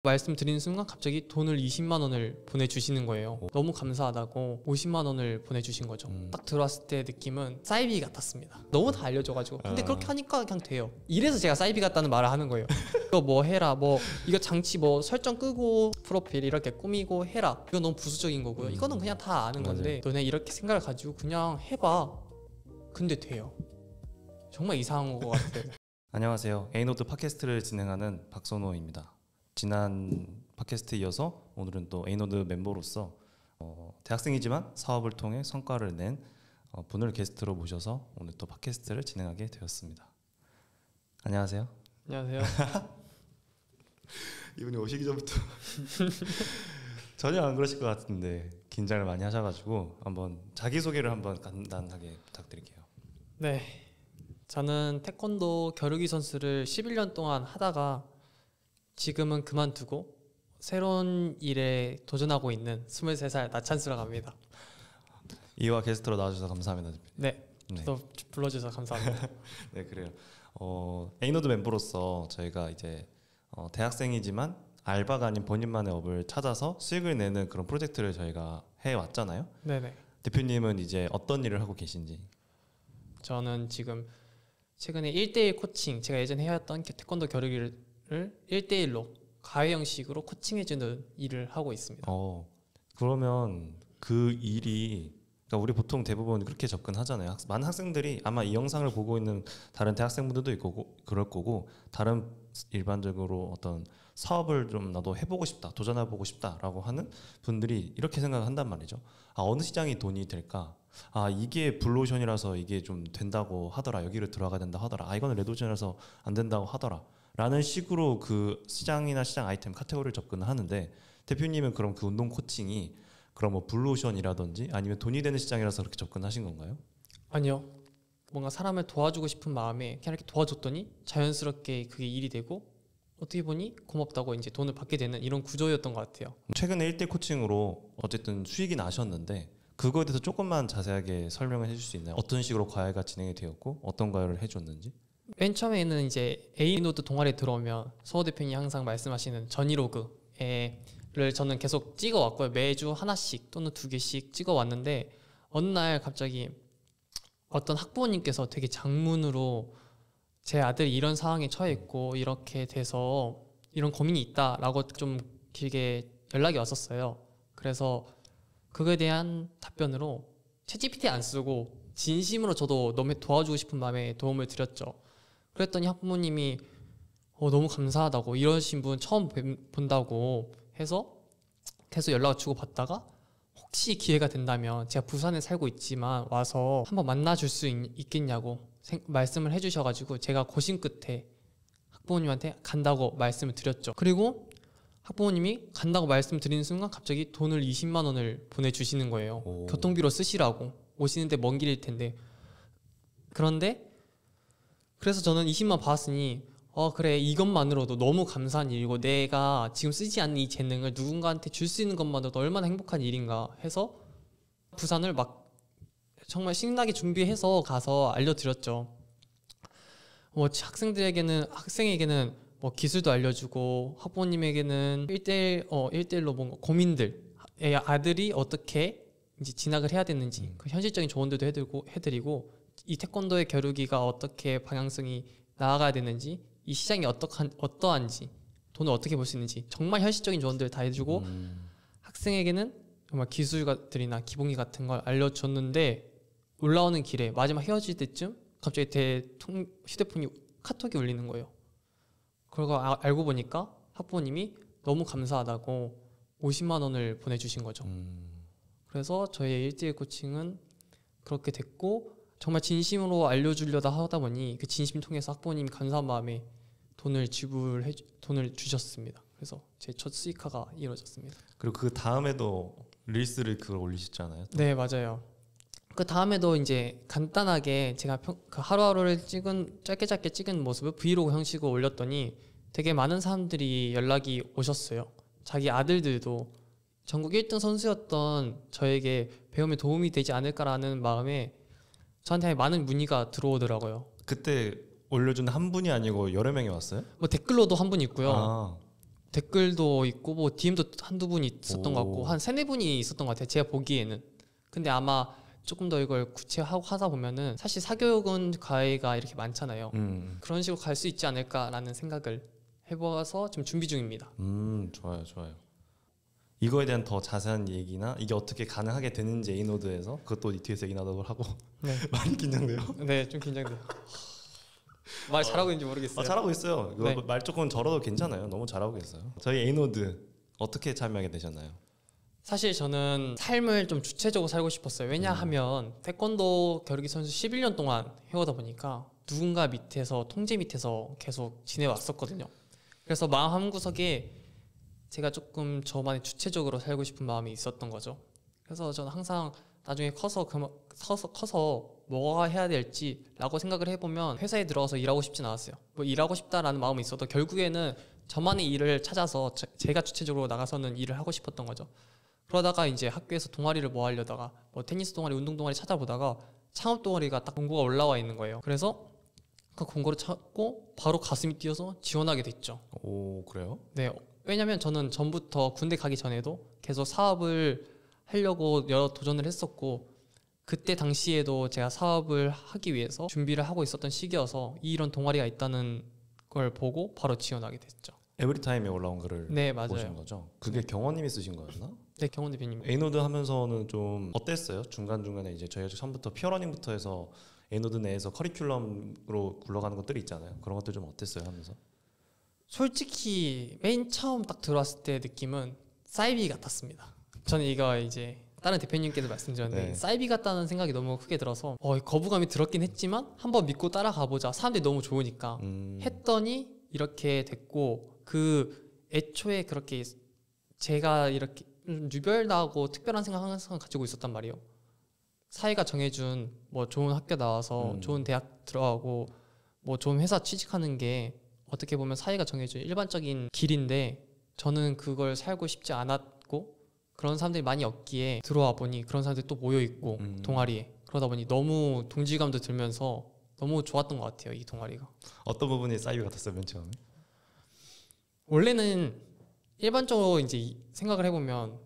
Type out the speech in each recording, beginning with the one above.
말씀드리는 순간 갑자기 돈을 20만 원을 보내주시는 거예요. 너무 감사하다고 50만 원을 보내주신 거죠. 딱 들어왔을 때 느낌은 사이비 같았습니다. 너무 다 알려줘가지고. 근데 그렇게 하니까 그냥 돼요. 이래서 제가 사이비 같다는 말을 하는 거예요. 이거 뭐 해라, 뭐 이거 장치 뭐 설정 끄고 프로필 이렇게 꾸미고 해라. 이거 너무 부수적인 거고요. 이거는 그냥 다 아는 건데 너네 이렇게 생각을 가지고 그냥 해봐. 근데 돼요. 정말 이상한 것 같아요. 안녕하세요. 에이노드 팟캐스트를 진행하는 박선호입니다. 지난 팟캐스트에 이어서 오늘은 또 에이노드 멤버로서 대학생이지만 사업을 통해 성과를 낸 분을 게스트로 모셔서 오늘 또 팟캐스트를 진행하게 되었습니다. 안녕하세요. 안녕하세요. 이분이 오시기 전부터 전혀 안 그러실 것 같은데 긴장을 많이 하셔가지고 한번 자기소개를 한번 간단하게 부탁드릴게요. 네, 저는 태권도 겨루기 선수를 11년 동안 하다가 지금은 그만두고 새로운 일에 도전하고 있는 23살 나찬스라고 합니다. 이와 게스트로 나와주셔서 감사합니다. 네, 또 불러주셔서 감사합니다. 네, 그래요. 에이노드 멤버로서 저희가 이제 대학생이지만 알바가 아닌 본인만의 업을 찾아서 수익을 내는 그런 프로젝트를 저희가 해왔잖아요. 네네. 대표님은 이제 어떤 일을 하고 계신지? 저는 지금 최근에 1대1 코칭, 제가 예전에 해왔던 태권도 겨루기를 1대1로 가외 형식으로 코칭해주는 일을 하고 있습니다. 그러면 그 일이, 그러니까 우리 보통 대부분 그렇게 접근하잖아요. 많은 학생들이 아마 이 영상을 보고 있는 다른 대학생분들도 있고 그럴 거고, 다른 일반적으로 어떤 사업을 좀 나도 해보고 싶다, 도전해보고 싶다라고 하는 분들이 이렇게 생각한단 말이죠. 어느 시장이 돈이 될까? 이게 블루오션이라서 이게 좀 된다고 하더라, 여기를 들어가야 된다 하더라, 이거는 레드오션이라서 안 된다고 하더라 라는 식으로 그 시장이나 시장 아이템 카테고리를 접근을 하는데, 대표님은 그럼 그 운동 코칭이 그럼 뭐 블루오션이라든지 아니면 돈이 되는 시장이라서 그렇게 접근하신 건가요? 아니요. 뭔가 사람을 도와주고 싶은 마음에 그냥 이렇게 도와줬더니 자연스럽게 그게 일이 되고, 어떻게 보니 고맙다고 이제 돈을 받게 되는 이런 구조였던 것 같아요. 최근에 1대 코칭으로 어쨌든 수익이 나셨는데 그거에 대해서 조금만 자세하게 설명을 해줄 수 있나요? 어떤 식으로 과외가 진행이 되었고 어떤 과외를 해줬는지? 맨 처음에는 이제 에이노드 동아리에 들어오면 서호 대표님이 항상 말씀하시는 전이로그를 저는 계속 찍어왔고요. 매주 하나씩 또는 2개씩 찍어왔는데, 어느 날 갑자기 어떤 학부모님께서 되게 장문으로 제 아들이 이런 상황에 처해 있고 이렇게 돼서 이런 고민이 있다라고 좀 길게 연락이 왔었어요. 그래서 그거에 대한 답변으로 챗GPT 안 쓰고 진심으로 저도 너무 도와주고 싶은 마음에 도움을 드렸죠. 그랬더니 학부모님이 너무 감사하다고, 이러신 분 처음 본다고 해서 계속 연락을 주고 받다가, 혹시 기회가 된다면 제가 부산에 살고 있지만 와서 한번 만나줄 수 있겠냐고 말씀을 해주셔가지고 제가 고심 끝에 학부모님한테 간다고 말씀을 드렸죠. 그리고 학부모님이 간다고 말씀드리는 순간 갑자기 돈을 20만 원을 보내주시는 거예요. 교통비로 쓰시라고. 오시는데 먼 길일 텐데. 그래서 저는 20만 받았으니 그래, 이것만으로도 너무 감사한 일이고 내가 지금 쓰지 않는 이 재능을 누군가한테 줄 수 있는 것만으로도 얼마나 행복한 일인가 해서 부산을 막 정말 신나게 준비해서 가서 알려드렸죠. 학생에게는 뭐 기술도 알려주고, 학부모님에게는 1대1로 뭔가 고민들, 아들이 어떻게 이제 진학을 해야 되는지 그 현실적인 조언들도 해드리고, 이 태권도의 겨루기가 어떻게 방향성이 나아가야 되는지, 이 시장이 어떠한지, 돈을 어떻게 벌 수 있는지 정말 현실적인 조언들을 다 해주고, 학생에게는 정말 기술들이나 기본기 같은 걸 알려줬는데, 올라오는 길에 마지막 헤어질 때쯤 갑자기 제 휴대폰이 카톡이 울리는 거예요. 그리고 알고 보니까 학부모님이 너무 감사하다고 50만 원을 보내주신 거죠. 그래서 저의 1대1 코칭은 그렇게 됐고, 정말 진심으로 알려주려다 하다 보니 그 진심 통해서 학부모님이 감사한 마음에 돈을 주셨습니다. 그래서 제 첫 수익화가 이루어졌습니다. 그리고 그 다음에도 릴스를 그걸 올리셨잖아요. 네, 맞아요. 그 다음에도 이제 간단하게 제가 그 하루하루를 짧게 찍은 모습을 브이로그 형식으로 올렸더니 되게 많은 사람들이 연락이 오셨어요. 자기 아들들도 전국 1등 선수였던 저에게 배움에 도움이 되지 않을까라는 마음에 저한테 많은 문의가 들어오더라고요. 그때 올려준 한 분이 아니고 여러 명이 왔어요? 뭐 댓글로도 한 분 있고요. 댓글도 있고 뭐 DM도 한두 분 있었던 것 같고 오. 한 세네 분이 있었던 것 같아요. 제가 보기에는. 근데 아마 조금 더 이걸 구체화하고 하다 보면은 사실 사교육은 과외가 이렇게 많잖아요. 그런 식으로 갈 수 있지 않을까라는 생각을 해봐서 지금 준비 중입니다. 좋아요, 좋아요. 이거에 대한 더 자세한 얘기나 이게 어떻게 가능하게 되는지 에이노드에서 그것도 뒤에서 얘기 나도록 하고 네. 많이 긴장돼요. 네, 좀 긴장돼요. 말 잘하고 있는지 모르겠어요. 잘하고 있어요. 네. 말 조금 절어도 괜찮아요. 너무 잘하고 있어요. 저희 에이노드 어떻게 참여하게 되셨나요? 사실 저는 삶을 좀 주체적으로 살고 싶었어요. 왜냐하면 태권도 겨루기 선수 11년 동안 해오다 보니까 누군가 밑에서 통제 밑에서 계속 지내왔었거든요. 그래서 마음 한구석에 제가 조금 저만의 주체적으로 살고 싶은 마음이 있었던 거죠. 그래서 저는 항상 나중에 커서 뭐가 해야 될지라고 생각을 해보면 회사에 들어가서 일하고 싶진 않았어요. 뭐 일하고 싶다라는 마음이 있어도 결국에는 저만의 일을 찾아서 제가 주체적으로 나가서는 일을 하고 싶었던 거죠. 그러다가 이제 학교에서 동아리를 뭐 하려다가 뭐 테니스 동아리, 운동 동아리 찾아보다가 창업 동아리가 딱 공고가 올라와 있는 거예요. 그래서 그 공고를 찾고 바로 가슴이 뛰어서 지원하게 됐죠. 오, 그래요? 네, 왜냐면 저는 전부터 군대 가기 전에도 계속 사업을 하려고 여러 도전을 했었고 그때 당시에도 제가 사업을 하기 위해서 준비를 하고 있었던 시기여서 이런 동아리가 있다는 걸 보고 바로 지원하게 됐죠. 에브리타임에 올라온 글을 네, 보신 맞아요. 거죠? 그게 경원님이 쓰신 거였나? 네, 경원 대표님. 에이노드 하면서는 좀 어땠어요? 중간중간에 이제 저희가 처음부터 피어러닝부터 해서 에이노드 내에서 커리큘럼으로 굴러가는 것들이 있잖아요. 그런 것들 좀 어땠어요 하면서? 솔직히 맨 처음 딱 들어왔을 때 느낌은 사이비 같았습니다. 저는 이거 이제 다른 대표님께도 말씀드렸는데 네. 사이비 같다는 생각이 너무 크게 들어서 거부감이 들었긴 했지만 한번 믿고 따라가 보자. 사람들이 너무 좋으니까 했더니 이렇게 됐고 그 애초에 그렇게 제가 이렇게 유별나고 특별한 생각 항상 가지고 있었단 말이에요. 사회가 정해준 뭐 좋은 학교 나와서 좋은 대학 들어가고 뭐 좋은 회사 취직하는 게 어떻게 보면 사회가 정해준 일반적인 길인데 저는 그걸 살고 싶지 않았고 그런 사람들이 많이 없기에 들어와 보니 그런 사람들이 또 모여 있고 동아리에 그러다 보니 너무 동질감도 들면서 너무 좋았던 것 같아요. 이 동아리가. 어떤 부분이 사이비 같았어요 맨 처음에? 원래는 일반적으로 이제 생각을 해보면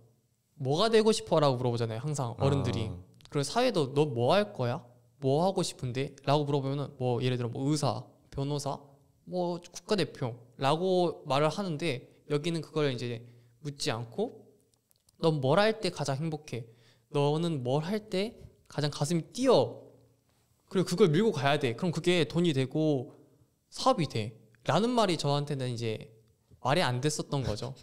뭐가 되고 싶어라고 물어보잖아요. 항상 어른들이. 그리고 사회도 너 뭐 할 거야? 뭐 하고 싶은데? 라고 물어보면은 뭐 예를 들어 뭐 의사, 변호사, 뭐 국가대표라고 말을 하는데 여기는 그걸 이제 묻지 않고 넌 뭘 할 때 가장 행복해? 너는 뭘 할 때 가장 가슴이 뛰어? 그리고 그걸 밀고 가야 돼. 그럼 그게 돈이 되고 사업이 돼. 라는 말이 저한테는 이제 말이 안 됐었던 거죠.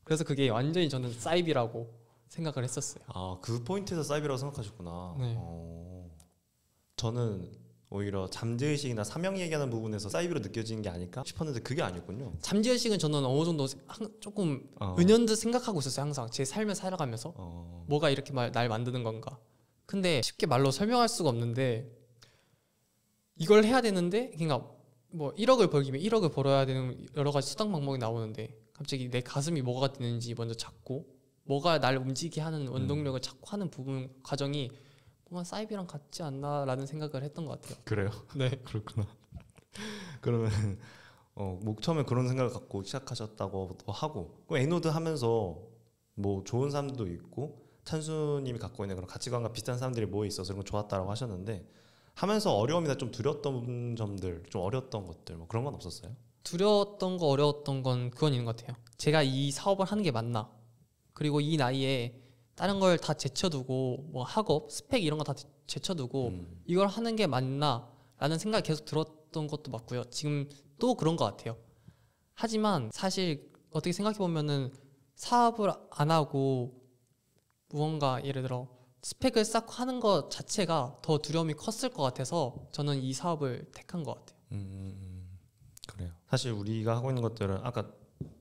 그래서 그게 완전히 저는 사이비라고 생각을 했었어요. 아, 그 포인트에서 사이비라고 생각하셨구나. 네. 저는 오히려 잠재의식이나 사명 얘기하는 부분에서 사이비로 느껴지는 게 아닐까 싶었는데 그게 아니군요. 잠재의식은 저는 어느 정도 조금 은연듯 생각하고 있었어요. 항상 제 삶을 살아가면서 뭐가 이렇게 날 만드는 건가. 근데 쉽게 말로 설명할 수가 없는데 이걸 해야 되는데 그러니까 뭐 1억을 벌기면 1억을 벌어야 되는 여러 가지 수단 방법이 나오는데 갑자기 내 가슴이 뭐가 되는지 먼저 찾고 뭐가 날 움직이게 하는 원동력을 찾고 하는 부분 과정이 뭔가 사이비랑 같지 않나라는 생각을 했던 것 같아요. 그래요? 네. 그렇구나. 그러면 뭐 처음에 그런 생각을 갖고 시작하셨다고 하고 에이노드 하면서 뭐 좋은 사람도 있고 찬수님이 갖고 있는 그런 가치관과 비슷한 사람들이 모여 있어서 그런 거 좋았다라고 하셨는데 하면서 어려움이나 좀 두려웠던 점들, 좀 어려웠던 것들 뭐 그런 건 없었어요? 두려웠던 거 어려웠던 건 그건 있는 것 같아요. 제가 이 사업을 하는 게 맞나? 그리고 이 나이에 다른 걸 다 제쳐두고 뭐 학업, 스펙 이런 거 다 제쳐두고 이걸 하는 게 맞나? 라는 생각이 계속 들었던 것도 맞고요. 지금 또 그런 것 같아요. 하지만 사실 어떻게 생각해 보면은 사업을 안 하고 무언가 예를 들어 스펙을 쌓고 하는 것 자체가 더 두려움이 컸을 것 같아서 저는 이 사업을 택한 것 같아요. 그래요. 사실 우리가 하고 있는 것들은 아까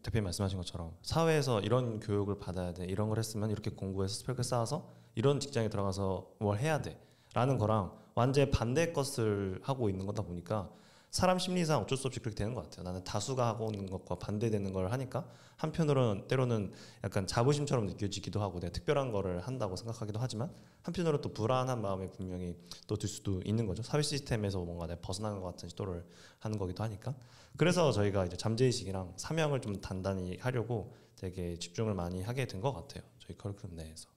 대표님 말씀하신 것처럼 사회에서 이런 교육을 받아야 돼, 이런 걸 했으면 이렇게 공부해서 스펙을 쌓아서 이런 직장에 들어가서 뭘 해야 돼 라는 거랑 완전히 반대의 것을 하고 있는 거다 보니까 사람 심리상 어쩔 수 없이 그렇게 되는 것 같아요. 나는 다수가 하고 있는 것과 반대되는 걸 하니까 한편으로는 때로는 약간 자부심처럼 느껴지기도 하고 내가 특별한 거를 한다고 생각하기도 하지만 한편으로 또 불안한 마음이 분명히 또 들 수도 있는 거죠. 사회 시스템에서 뭔가 내가 벗어나는 것 같은 시도를 하는 거기도 하니까. 그래서 저희가 이제 잠재의식이랑 사명을 좀 단단히 하려고 되게 집중을 많이 하게 된 것 같아요. 저희 커리큘럼 내에서.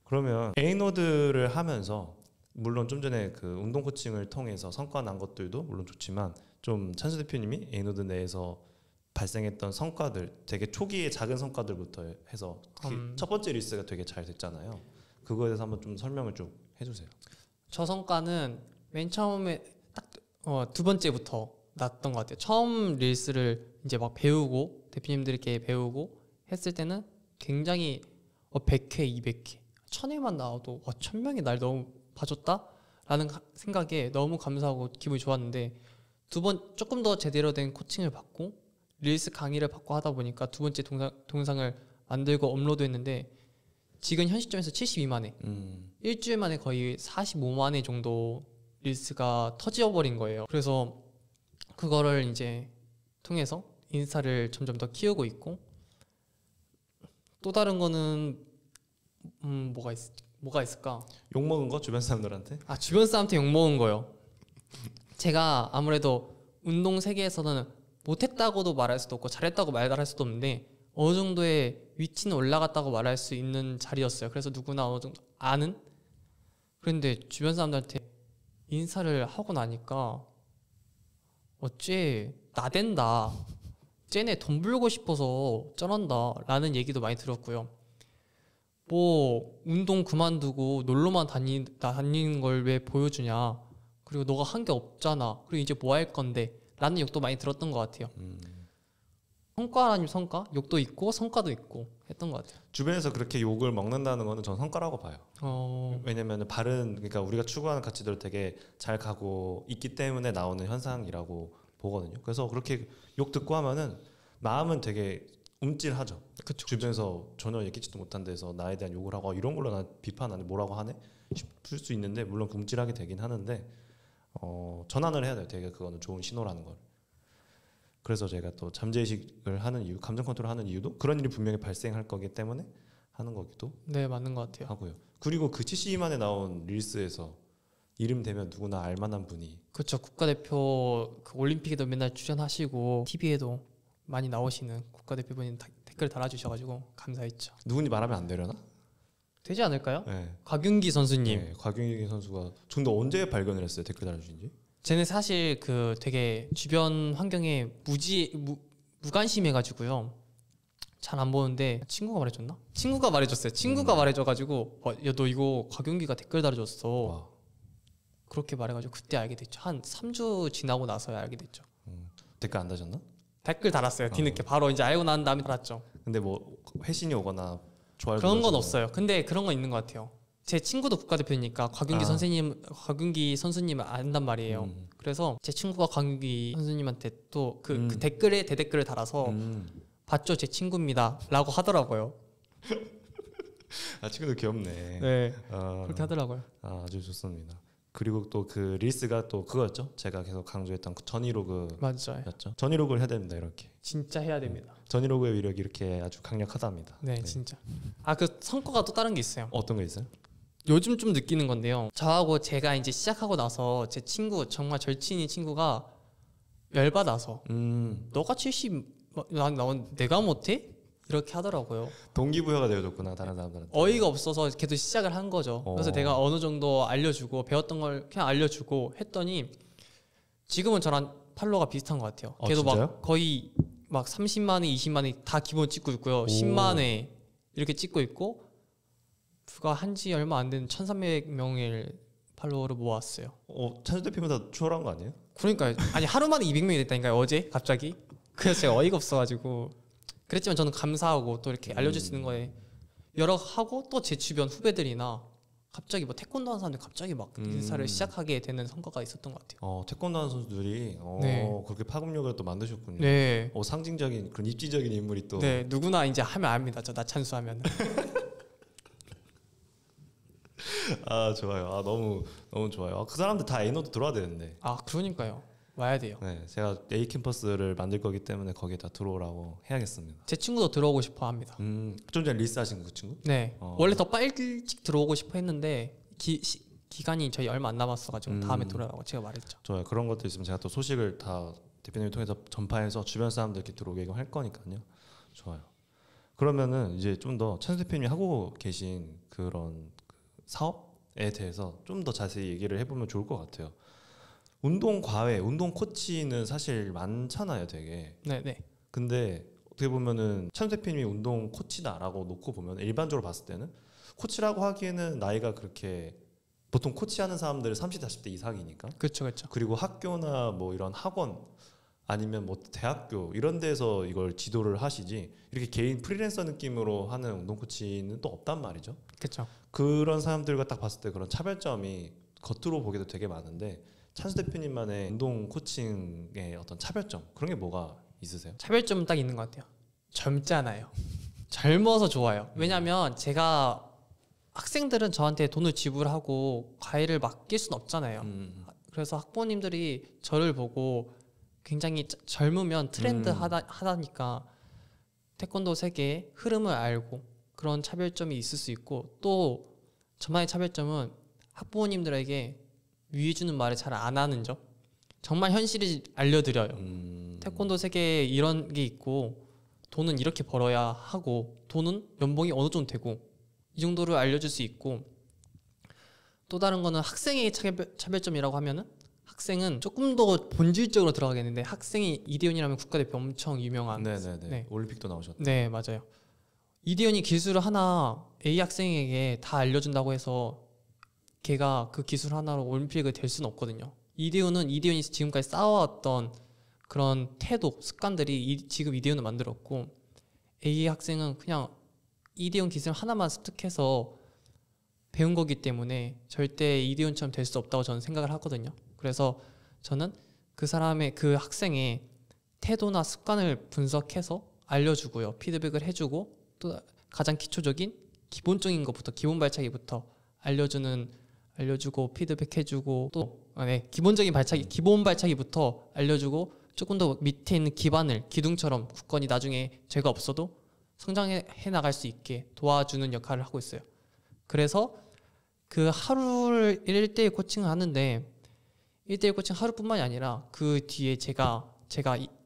그러면 A노드를 하면서 물론 좀 전에 그 운동 코칭을 통해서 성과 난 것들도 물론 좋지만 좀 찬수 대표님이 A노드 내에서 발생했던 성과들 되게 초기의 작은 성과들부터 해서 첫 번째 리스가 되게 잘 됐잖아요. 그거에 대해서 한번 좀 설명을 좀 해주세요. 저 성과는 맨 처음에 딱 두 번째부터 났던 것 같아요. 처음 릴스를 이제 막 배우고 대표님들께 배우고 했을 때는 굉장히 100회, 200회, 1000회만 나와도 1000명이 날 너무 봐줬다라는 생각에 너무 감사하고 기분이 좋았는데 두 번 조금 더 제대로 된 코칭을 받고 릴스 강의를 받고 하다 보니까 두 번째 동영상을 만들고 업로드했는데 지금 현 시점에서 72만 회 일주일 만에 거의 45만 회 정도 릴스가 터져버린 거예요. 그래서 그거를 이제 통해서 인스타를 점점 더 키우고 있고 또 다른 거는 뭐가 있을까? 욕 먹은 거 주변 사람들한테? 주변 사람한테 욕 먹은 거요. 제가 아무래도 운동 세계에서는 못했다고도 말할 수도 없고 잘했다고 말할 수도 없는데 어느 정도의 위치는 올라갔다고 말할 수 있는 자리였어요. 그래서 누구나 어느 정도 아는. 그런데 주변 사람들한테 인사를 하고 나니까 어째 나댄다, 쟤네 돈 벌고 싶어서 쩌란다 라는 얘기도 많이 들었고요. 뭐 운동 그만두고 놀러만 다니는 걸 왜 보여주냐, 그리고 너가 한 게 없잖아, 그리고 이제 뭐 할 건데 라는 욕도 많이 들었던 것 같아요. 성과라니 성과? 욕도 있고 성과도 있고 했던 것 같아요. 주변에서 그렇게 욕을 먹는다는 거는 전 성과라고 봐요. 왜냐면 그러니까 우리가 추구하는 가치대로 되게 잘 가고 있기 때문에 나오는 현상이라고 보거든요. 그래서 그렇게 욕 듣고 하면은 마음은 되게 움찔하죠. 그쵸. 주변에서 전혀 얘기지도 못한 데서 나에 대한 욕을 하고 이런 걸로 나 비판하네, 뭐라고 하네 싶을 수 있는데 물론 움찔하게 되긴 하는데 전환을 해야 돼요. 되게 그거는 좋은 신호라는 걸. 그래서 제가 또 잠재의식을 하는 이유, 감정 컨트롤 하는 이유도 그런 일이 분명히 발생할 거기 때문에 하는 거기도 네, 맞는 것 같아요. 하고요. 그리고 그 72만에 나온 릴스에서 이름 대면 누구나 알만한 분이, 그렇죠. 국가대표 그 올림픽에도 맨날 출연하시고 TV에도 많이 나오시는 국가대표분이 댓글 달아주셔가지고 감사했죠. 누군지 말하면 안 되려나? 되지 않을까요? 네. 곽윤기 선수님. 네, 곽윤기 선수가 근데 언제 발견을 했어요? 댓글 달아주신지? 쟤는 사실 그 되게 주변 환경에 무관심해가지고요. 잘 안 보는데 친구가 말해줬나? 친구가 말해줬어요. 친구가 말해줘가지고 야, 너 이거 곽윤기가 댓글 달아줬어. 와. 그렇게 말해가지고 그때 알게 됐죠. 한 3주 지나고 나서야 알게 됐죠. 댓글 안 다셨나? 댓글 달았어요. 뒤늦게 바로 이제 알고 난 다음에 달았죠. 근데 뭐 회신이 오거나 좋아요 그런 건 없어요. 근데 그런 건 있는 것 같아요. 제 친구도 국가대표니까 곽윤기 선수님을 안단 말이에요. 그래서 제 친구가 곽윤기 선수님한테 또 그 댓글에 대댓글을 달아서 봤죠, 제 친구입니다 라고 하더라고요. 친구도 귀엽네. 네, 그렇게 하더라고요. 아주 좋습니다. 그리고 또 그 릴스가 또 그거였죠. 제가 계속 강조했던 그 전이로그였죠. 맞아요. 전이로그를 해야 됩니다. 이렇게 진짜 해야 됩니다. 전이로그의 위력이 이렇게 아주 강력하답니다. 네, 진짜. 그 성과가 또 다른 게 있어요. 어떤 게 있어요? 요즘 좀 느끼는 건데요. 저하고 제가 이제 시작하고 나서 제 친구, 정말 절친인 친구가 열받아서 너가 70, 내가 못해? 이렇게 하더라고요. 동기부여가 되어줬구나, 다른 사람들한테. 어이가 없어서 계속 시작을 한 거죠. 그래서 내가 어느 정도 알려주고 배웠던 걸 그냥 알려주고 했더니 지금은 저랑 팔로워가 비슷한 것 같아요. 걔도 진짜요? 막 거의 막 30만 회, 20만 회 다 기본 찍고 있고요. 10만 회 이렇게 찍고 있고 불과한지 얼마 안 된 1,300명의 팔로워를 모았어요. 찬수 대표보다 추월한 거 아니에요? 그러니까요. 아니 하루 만에 200명이 됐다니까요. 어제 갑자기. 그래서 제가 어이가 없어가지고 그랬지만 저는 감사하고 또 이렇게 알려줄 수 있는 거에 여러 하고 또 제 주변 후배들이나 갑자기 뭐 태권도 하는 사람들 갑자기 막 인사를 시작하게 되는 성과가 있었던 것 같아요. 태권도 하는 선수들이 그렇게 파급력을 또 만드셨군요. 네. 상징적인 그런 입지적인 인물이 또. 네, 누구나 이제 하면 압니다. 저 나찬수 하면. 좋아요. 너무 좋아요. 그 사람들 다 A노드 들어와야 되는데. 그러니까요. 와야 돼요. 네, 제가 A 캠퍼스를 만들 거기 때문에 거기에 다 들어오라고 해야겠습니다. 제 친구도 들어오고 싶어 합니다. 좀 전에 리스하신 그 친구? 네. 원래 더 빨리 일찍 들어오고 싶어 했는데 기간이 저희 얼마 안 남았어가지고 다음에 들어오라고 제가 말했죠. 좋아요. 그런 것도 있으면 제가 또 소식을 다 대표님을 통해서 전파해서 주변 사람들께 들어오게 할 거니까요. 좋아요. 그러면은 이제 좀 더 찬수 대표님이 하고 계신 그런 사업에 대해서 좀 더 자세히 얘기를 해보면 좋을 것 같아요. 운동 과외, 운동 코치는 사실 많잖아요, 되게. 네네. 근데 어떻게 보면은 찬수 대표님이 운동 코치다라고 놓고 보면 일반적으로 봤을 때는 코치라고 하기에는 나이가 그렇게 보통 코치하는 사람들은 30, 40대 이상이니까. 그렇죠, 그렇죠. 그리고 학교나 뭐 이런 학원 아니면 뭐 대학교 이런 데서 이걸 지도를 하시지 이렇게 개인 프리랜서 느낌으로 하는 운동 코치는 또 없단 말이죠. 그렇죠. 그런 사람들과 딱 봤을 때 그런 차별점이 겉으로 보기도 되게 많은데 찬수 대표님만의 운동 코칭의 어떤 차별점 그런 게 뭐가 있으세요? 차별점은 딱 있는 것 같아요. 젊잖아요. 젊어서 좋아요. 왜냐하면 제가 학생들은 저한테 돈을 지불하고 과외를 맡길 수는 없잖아요. 그래서 학부모님들이 저를 보고 굉장히 젊으면 트렌드하다니까 태권도 세계의 흐름을 알고 그런 차별점이 있을 수 있고 또 저만의 차별점은 학부모님들에게 위해 주는 말을 잘 안 하는 점. 정말 현실을 알려드려요. 태권도 세계에 이런 게 있고 돈은 이렇게 벌어야 하고 돈은 연봉이 어느 정도 되고 이 정도를 알려줄 수 있고 또 다른 거는 학생의 차별점이라고 하면은 학생은 조금 더 본질적으로 들어가겠는데 학생이 이대훈이라면 국가대표 엄청 유명한 네네네. 네. 올림픽도 나오셨죠. 네 맞아요. 이대훈이 기술을 하나 A 학생에게 다 알려준다고 해서 걔가 그 기술 하나로 올림픽을 될 수는 없거든요. 이대훈이 지금까지 쌓아왔던 그런 태도, 습관들이 지금 이대훈을 만들었고 A 학생은 그냥 이대훈 기술 하나만 습득해서 배운 거기 때문에 절대 이대훈처럼 될 수 없다고 저는 생각을 하거든요. 그래서 저는 그 학생의 태도나 습관을 분석해서 알려주고요. 피드백을 해주고 또 가장 기초적인 기본적인 것부터 기본 발차기부터 알려주고 피드백해주고 또 기본 발차기부터 알려주고 조금 더 밑에 있는 기둥처럼 굳건히 나중에 죄가 없어도 성장해 나갈 수 있게 도와주는 역할을 하고 있어요. 그래서 그 하루를 1대1 코칭을 하는데 1대1 코칭 하루뿐만이 아니라 그 뒤에 제가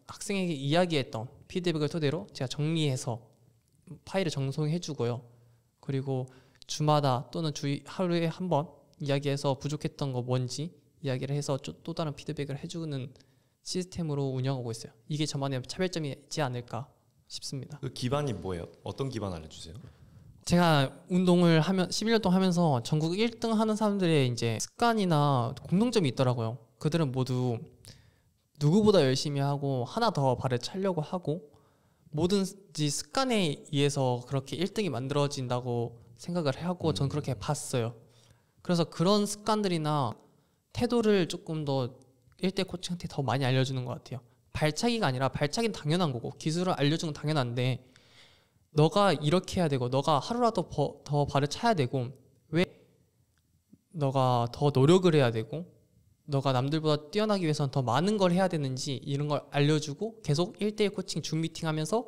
학생에게 이야기했던 피드백을 토대로 제가 정리해서 파일을 정송해 주고요. 그리고 주마다 또는 하루에 한 번 이야기해서 부족했던 거 뭔지 이야기를 해서 또 다른 피드백을 해주는 시스템으로 운영하고 있어요. 이게 저만의 차별점이지 않을까 싶습니다. 그 기반이 뭐예요? 어떤 기반 알려주세요? 제가 운동을 11년 동안 하면서 전국 1등 하는 사람들의 이제 습관이나 공통점이 있더라고요. 그들은 모두 누구보다 열심히 하고 하나 더 발을 차려고 하고 뭐든지 습관에 의해서 그렇게 1등이 만들어진다고 생각을 하고 전 그렇게 봤어요. 그래서 그런 습관들이나 태도를 조금 더 1대 코칭한테 더 많이 알려주는 것 같아요. 발차기가 아니라 발차기는 당연한 거고 기술을 알려주는 건 당연한데 너가 이렇게 해야 되고 너가 하루라도 더 발을 차야 되고 왜 너가 더 노력을 해야 되고 너가 남들보다 뛰어나기 위해서는 더 많은 걸 해야 되는지 이런 걸 알려주고 계속 1대1 코칭 줌 미팅 하면서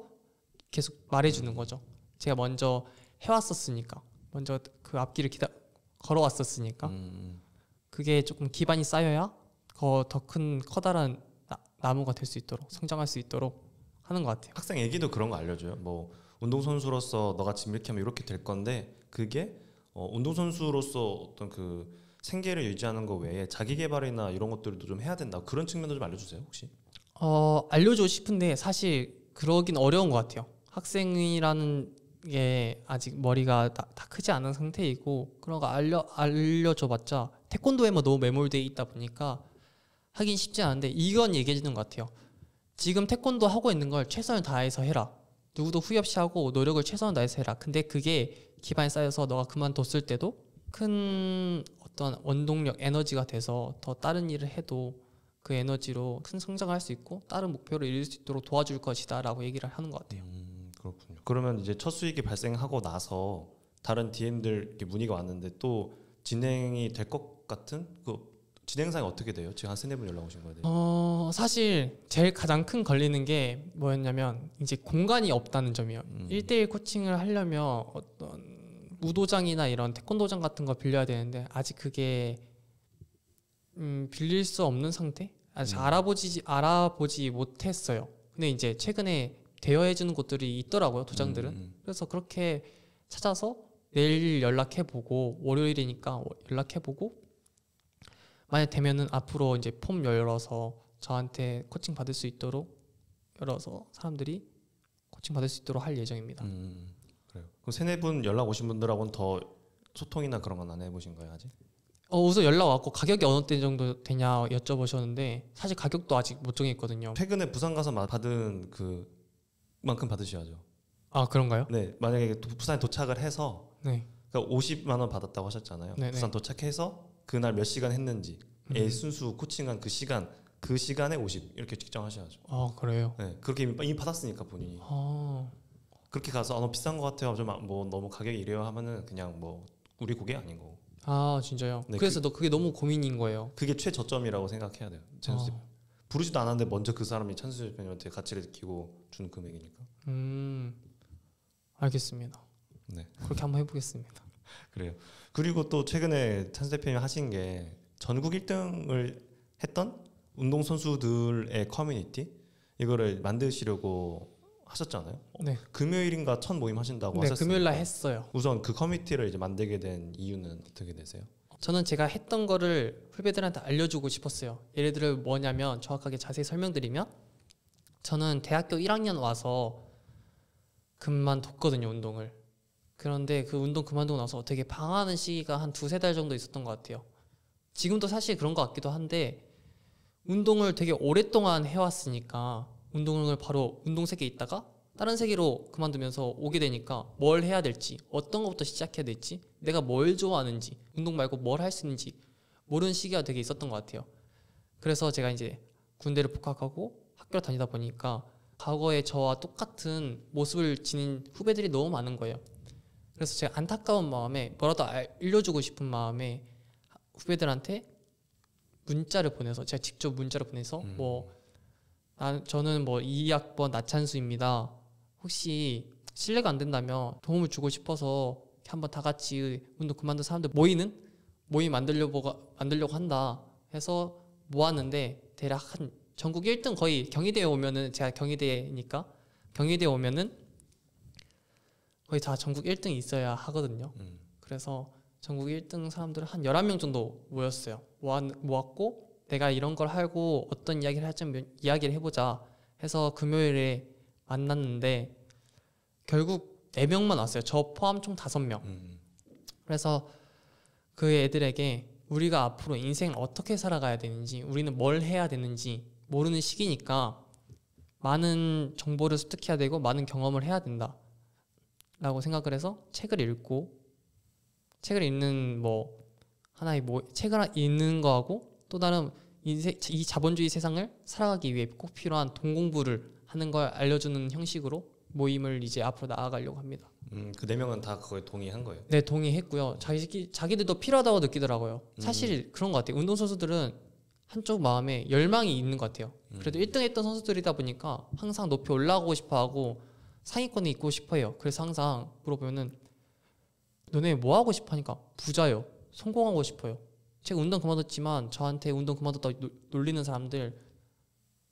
계속 말해주는 거죠. 제가 먼저 해왔었으니까 먼저 그 앞길을 걸어왔었으니까 그게 조금 기반이 쌓여야 더 큰 커다란 나무가 될 수 있도록 성장할 수 있도록 하는 것 같아요. 학생에게도 그런 거 알려줘요. 뭐 운동선수로서 너가 지금 이렇게 하면 이렇게 될 건데 그게 운동선수로서 어떤 그 생계를 유지하는 거 외에 자기개발이나 이런 것들도 좀 해야 된다. 그런 측면도 좀 알려주세요 혹시. 알려주고 싶은데 사실 그러긴 어려운 것 같아요. 학생이라는 게 아직 머리가 다 크지 않은 상태이고 그런 거 알려줘봤자 태권도에만 너무 매몰되어 있다 보니까 하긴 쉽지 않은데 이건 얘기해 주는 것 같아요. 지금 태권도 하고 있는 걸 최선을 다해서 해라. 누구도 후회 없이 하고 노력을 최선을 다해서 해라. 근데 그게 기반이 쌓여서 너가 그만뒀을 때도 큰 어떤 원동력, 에너지가 돼서 더 다른 일을 해도 그 에너지로 큰 성장할 수 있고 다른 목표를 이룰 수 있도록 도와줄 것이다 라고 얘기를 하는 것 같아요. 그렇군요. 그러면 이제 첫 수익이 발생하고 나서 다른 DM들 문의가 왔는데 또 진행이 될 것 같은 진행상이 어떻게 돼요? 지금 한 3-4분 연락 오신 거에 대해서. 사실 제일 가장 큰 걸리는 게 뭐였냐면 이제 공간이 없다는 점이에요. 1대1 코칭을 하려면 어떤 무도장이나 이런 태권도장 같은 거 빌려야 되는데 아직 그게 빌릴 수 없는 상태? 아직 알아보지 못했어요. 근데 이제 최근에 대여해주는 곳들이 있더라고요, 도장들은. 그래서 그렇게 찾아서 내일 연락해보고 월요일이니까 연락해보고 만약 되면은 앞으로 이제 폼 열어서 저한테 코칭 받을 수 있도록 열어서 사람들이 코칭 받을 수 있도록 할 예정입니다. 그래요. 그럼 3-4분 연락 오신 분들하고는 더 소통이나 그런 건 안 해보신 거예요 아직? 우선 연락 왔고 가격이 어느 때 정도 되냐 여쭤보셨는데 사실 가격도 아직 못 정했거든요. 최근에 부산 가서 받은 그만큼 받으셔야죠. 아 그런가요? 네, 만약에 부산에 도착을 해서 네. 그러니까 50만 원 받았다고 하셨잖아요. 네네. 부산 도착해서 그날 몇 시간 했는지 순수 코칭한 그 시간에 50 이렇게 측정하셔야죠. 아 그래요? 네, 그렇게 이미 받았으니까 본인이. 그렇게 가서 너무 비싼 것 같아요. 좀 뭐 너무 가격이 이래요 하면은 그냥 뭐 우리 고객 아닌 거고. 아 진짜요? 네, 그래서 그게 너무 고민인 거예요. 그게 최저점이라고 생각해야 돼요. 찬수 부르지도 않았는데 먼저 그 사람이 찬수 대표님한테 가치를 느끼고 주는 금액이니까. 알겠습니다. 네, 그렇게 한번 해보겠습니다. 그래요. 그리고 또 최근에 찬수 대표님 하신 게 전국 1등을 했던 운동 선수들의 커뮤니티 이거를 만드시려고 하셨잖아요. 네. 금요일인가 첫 모임 하신다고 네, 하셨어요. 금요일 날 했어요. 우선 그 커뮤니티를 이제 만들게 된 이유는 어떻게 되세요? 저는 제가 했던 거를 후배들한테 알려주고 싶었어요. 예를 들어 뭐냐면 정확하게 자세히 설명드리면 저는 대학교 1학년 와서 그만뒀거든요, 운동을. 그런데 그 운동 그만두고 나서 되게 방황하는 시기가 한 2-3달 정도 있었던 것 같아요. 지금도 사실 그런 것 같기도 한데 운동을 되게 오랫동안 해왔으니까 운동을 바로 운동 세계에 있다가 다른 세계로 그만두면서 오게 되니까 뭘 해야 될지 어떤 것부터 시작해야 될지 내가 뭘 좋아하는지 운동 말고 뭘 할 수 있는지 모르는 시기가 되게 있었던 것 같아요. 그래서 제가 이제 군대를 복학하고 학교를 다니다 보니까 과거의 저와 똑같은 모습을 지닌 후배들이 너무 많은 거예요. 그래서 제가 안타까운 마음에 뭐라도 알려주고 싶은 마음에 후배들한테 문자를 보내서 제가 직접 문자를 보내서 저는 2학번 나찬수입니다. 혹시 실례가 안 된다면 도움을 주고 싶어서 한번 다 같이 운동 그만둔 사람들 모임 만들려고 한다 해서 모았는데 대략 한 전국 1등 거의 경희대에 오면은 제가 경희대니까 경희대에 오면은 거의 다 전국 1등이 있어야 하거든요. 그래서 전국 1등 사람들 한 11명 정도 모였어요. 모았고 내가 이런 걸 하고 어떤 이야기를 할지 이야기를 해보자 해서 금요일에 만났는데 결국 4명만 왔어요. 저 포함 총 5명. 그래서 그 애들에게 우리가 앞으로 인생을 어떻게 살아가야 되는지 우리는 뭘 해야 되는지 모르는 시기니까 많은 정보를 습득해야 되고 많은 경험을 해야 된다 라고 생각을 해서 책을 읽고 책을 읽는 책을 읽는 거하고 또 다른 이 자본주의 세상을 살아가기 위해 꼭 필요한 돈 공부를 하는 걸 알려주는 형식으로 모임을 이제 앞으로 나아가려고 합니다. 그 4명은 다 그거에 동의한 거예요? 네, 동의했고요. 자기들도 필요하다고 느끼더라고요. 사실 그런 것 같아요. 운동선수들은 한쪽 마음에 열망이 있는 것 같아요. 그래도 1등 했던 선수들이다 보니까 항상 높이 올라가고 싶어하고 상위권에 있고 싶어해요. 그래서 항상 물어보면은 너네 뭐 하고 싶어 하니까 부자요. 성공하고 싶어요. 제가 운동 그만뒀지만 저한테 운동 그만뒀다고 놀리는 사람들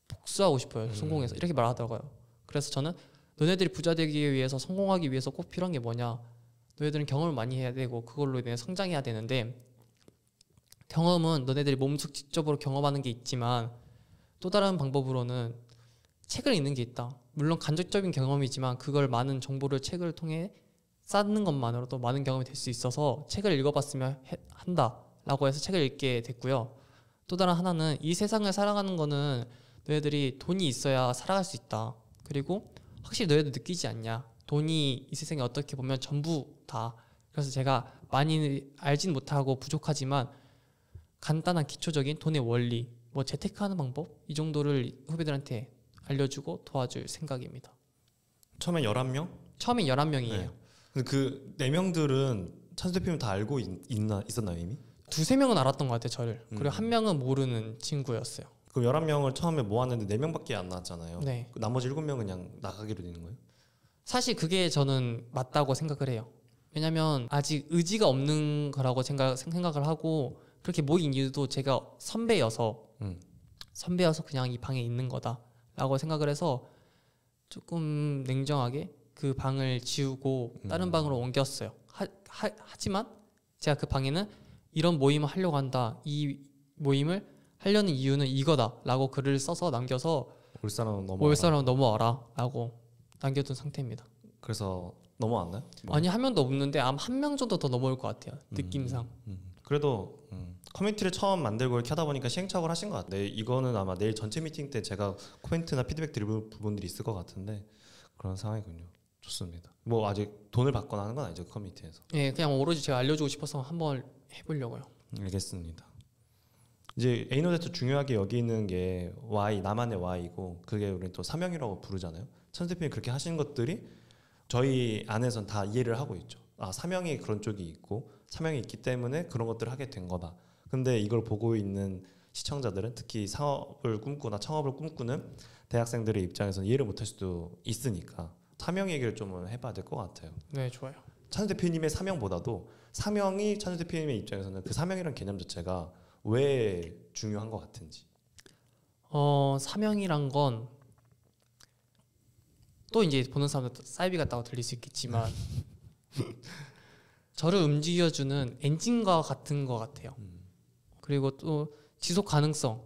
복수하고 싶어요. 성공해서 이렇게 말하더라고요. 그래서 저는 너네들이 부자 되기 위해서 성공하기 위해서 꼭 필요한 게 뭐냐, 너네들은 경험을 많이 해야 되고 그걸로 인해 성장해야 되는데 경험은 너네들이 몸속 직접으로 경험하는 게 있지만 또 다른 방법으로는 책을 읽는 게 있다. 물론 간접적인 경험이지만 그걸 많은 정보를 책을 통해 쌓는 것만으로도 많은 경험이 될 수 있어서 책을 읽어봤으면 한다라고 해서 책을 읽게 됐고요. 또 다른 하나는 이 세상을 살아가는 거는 너희들이 돈이 있어야 살아갈 수 있다. 그리고 확실히 너희들 느끼지 않냐, 돈이 이 세상에 어떻게 보면 전부다. 그래서 제가 많이 알진 못하고 부족하지만 간단한 기초적인 돈의 원리, 재테크하는 방법 이 정도를 후배들한테 알려주고 도와줄 생각입니다. 처음에 11명? 처음에 11명이에요. 네. 근데 그 4명들은 찬수 대표님 다 알고 있었나요 이미? 두세 명은 알았던 것 같아요, 저를. 그리고 한 명은 모르는 친구였어요. 그럼 11명을 처음에 모았는데 4명밖에 안 나왔잖아요. 네. 나머지 7명은 그냥 나가기로 되는 거예요? 사실 그게 저는 맞다고 생각을 해요. 왜냐면 아직 의지가 없는 거라고 생각을 하고 그렇게 모인 이유도 제가 선배여서 그냥 이 방에 있는 거다라고 생각을 해서 조금 냉정하게 그 방을 지우고 다른 방으로 옮겼어요. 하지만 제가 그 방에는 이런 모임을 하려고 한다. 이 모임을 하려는 이유는 이거다라고 글을 써서 남겨서 올 사람은 올 사람은 넘어와라라고 남겨둔 상태입니다. 그래서 넘어왔나요? 아니 한 명도 없는데 아마 한 명 정도 더 넘어올 것 같아요. 느낌상. 그래도 커뮤니티를 처음 만들고 이렇게 하다 보니까 시행착오를 하신 것 같아요. 이거는 아마 내일 전체 미팅 때 제가 코멘트나 피드백 드릴 부분들이 있을 것 같은데 그런 상황이군요. 좋습니다. 뭐 아직 돈을 받거나 하는 건 아니죠, 커뮤니티에서. 예, 그냥 오로지 제가 알려주고 싶어서 한번 해보려고요. 알겠습니다. 이제 에이노데트 중요하게 여기는 게 Y, 나만의 Y이고 그게 우리 또 사명이라고 부르잖아요. 천 대표님 그렇게 하시는 것들이 저희 안에선 다 이해를 하고 있죠. 아, 사명이 그런 쪽이 있고 사명이 있기 때문에 그런 것들을 하게 된 거다. 근데 이걸 보고 있는 시청자들은 특히 사업을 꿈꾸나 창업을 꿈꾸는 대학생들의 입장에서는 이해를 못할 수도 있으니까 사명 얘기를 좀 해봐야 될 것 같아요. 네, 좋아요. 찬수 대표님의 사명보다도 사명이 찬수 대표님의 입장에서는 그 사명이라는 개념 자체가 왜 중요한 것 같은지. 사명이란 건 또 이제 보는 사람들 사이비 같다고 들릴 수 있겠지만 저를 움직여주는 엔진과 같은 것 같아요. 그리고 또 지속 가능성,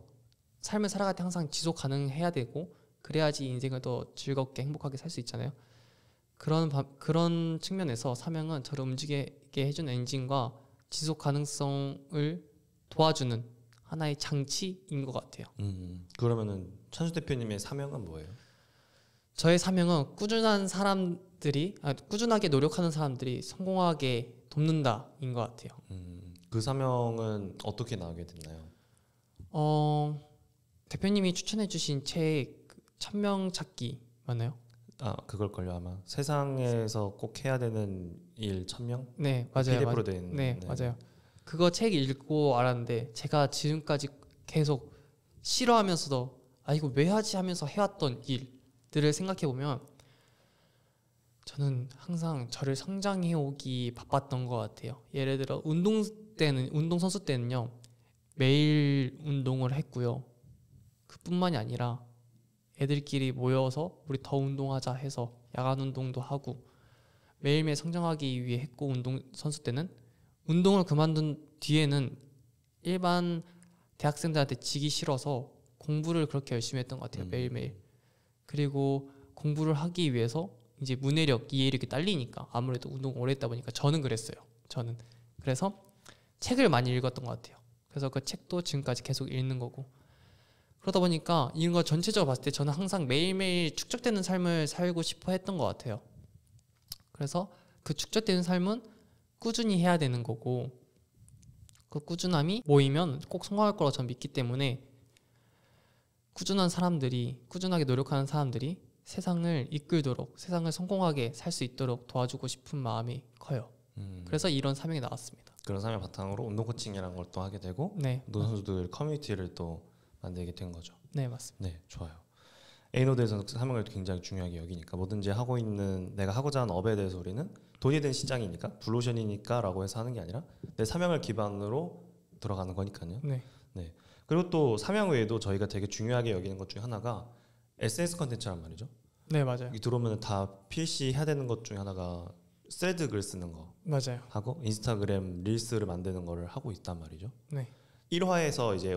삶을 살아갈 때 항상 지속 가능해야 되고 그래야지 인생을 더 즐겁게 행복하게 살 수 있잖아요. 그런 측면에서 사명은 저를 움직이게 해주는 엔진과 지속 가능성을 도와주는 하나의 장치인 것 같아요. 그러면은 찬수 대표님의 사명은 뭐예요? 저의 사명은 꾸준하게 노력하는 사람들이 성공하게 돕는다인 것 같아요. 그 사명은 어떻게 나오게 됐나요? 대표님이 추천해주신 책 천명 찾기 맞나요? 아, 그걸걸요 아마. 세상에서 꼭 해야 되는 일 1000명? 네, 맞아요. PDF로 돼 있는. 네, 맞아요. 그거 책 읽고 알았는데 제가 지금까지 계속 싫어하면서도 아 이거 왜 하지 하면서 해왔던 일들을 생각해 보면 저는 항상 저를 성장해 오기 바빴던 것 같아요. 예를 들어 운동선수 때는요 매일 운동을 했고요. 그뿐만이 아니라 애들끼리 모여서 우리 더 운동하자 해서 야간 운동도 하고 매일매일 성장하기 위해 했고 운동선수 때는 운동을 그만둔 뒤에는 일반 대학생들한테 지기 싫어서 공부를 그렇게 열심히 했던 것 같아요. 매일매일. 그리고 공부를 하기 위해서 이제 문해력, 이해력이 딸리니까 아무래도 운동을 오래 했다 보니까 저는 그랬어요. 그래서 책을 많이 읽었던 것 같아요. 그래서 그 책도 지금까지 계속 읽는 거고 그러다 보니까 이런 거 전체적으로 봤을 때 저는 항상 매일매일 축적되는 삶을 살고 싶어 했던 것 같아요. 그래서 그 축적되는 삶은 꾸준히 해야 되는 거고 그 꾸준함이 모이면 꼭 성공할 거라고 저는 믿기 때문에 꾸준하게 노력하는 사람들이 세상을 이끌도록 세상을 성공하게 살 수 있도록 도와주고 싶은 마음이 커요. 그래서 이런 사명이 나왔습니다. 그런 사명 바탕으로 운동 코칭이라는 걸 또 하게 되고 네, 운동 선수들 커뮤니티를 또 만들게 된 거죠. 네 맞습니다. 네, 좋아요. 에이노드에서는 사명을 굉장히 중요하게 여기니까 뭐든지 하고 있는 내가 하고자 하는 업에 대해서 우리는 돈이 된 시장이니까 블루오션이니까라고 해서 하는 게 아니라 내 사명을 기반으로 들어가는 거니까요. 네. 네. 그리고 또 사명 외에도 저희가 되게 중요하게 여기는 것 중에 하나가 SNS 컨텐츠란 말이죠. 네 맞아요. 여기 들어오면 다 필시 해야 되는 것 중에 하나가 스레드 글 쓰는 거 맞아요. 하고 인스타그램 릴스를 만드는 거를 하고 있단 말이죠. 네. 1화에서 이제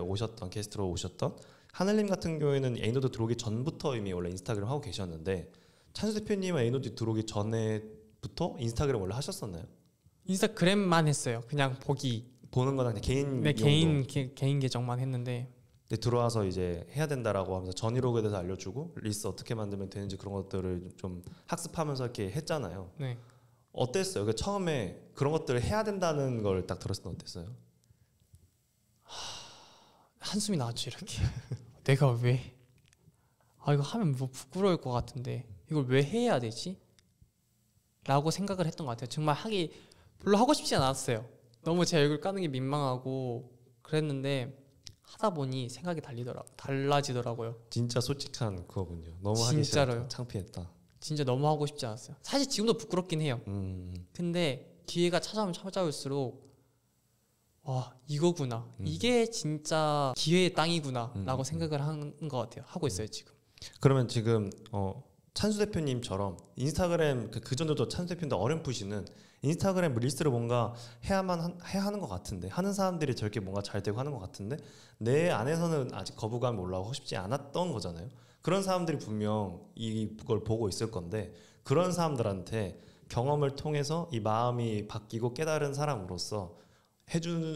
게스트로 오셨던 하늘님 같은 경우에는 에이노드 들어오기 전부터 이미 원래 인스타그램 하고 계셨는데 찬수 대표님은 에이노드 들어오기 전에부터 인스타그램 원래 하셨었나요? 인스타그램만 했어요. 그냥 보는 거나 그냥 개인 네, 용도. 개인 계정만 했는데 근데 들어와서 이제 해야 된다라고 하면서 전이로그에 대해서 알려주고 릴스 어떻게 만들면 되는지 그런 것들을 좀 학습하면서 이렇게 했잖아요. 네. 어땠어요? 그러니까 처음에 그런 것들을 해야 된다는 걸 딱 들었을 때 어땠어요? 한숨이 나왔죠 이렇게. 내가 왜? 이거 하면 뭐 부끄러울 것 같은데 이걸 왜 해야 되지? 라고 생각을 했던 것 같아요. 정말 별로 하고 싶지 않았어요. 너무 제 얼굴 까는 게 민망하고 그랬는데 하다 보니 생각이 달라지더라고요. 진짜 솔직한 그거군요. 너무 하기 진짜로요. 싫다. 창피했다. 진짜 너무 하고 싶지 않았어요. 사실 지금도 부끄럽긴 해요. 근데 기회가 찾아오면 찾아올수록 와 이거구나. 이게 진짜 기회의 땅이구나라고 생각을 하는 것 같아요. 하고 있어요 지금. 그러면 지금 찬수 대표님처럼 인스타그램 그 전에도 찬수 대표님도 어렴풋이는 인스타그램 릴스를 뭔가 해야 하는 것 같은데 하는 사람들이 저렇게 뭔가 잘 되고 하는 것 같은데 내 안에서는 아직 거부감이 올라오고 싶지 않았던 거잖아요. 그런 사람들이 분명 이걸 보고 있을 건데 그런 사람들한테 경험을 통해서 이 마음이 바뀌고 깨달은 사람으로서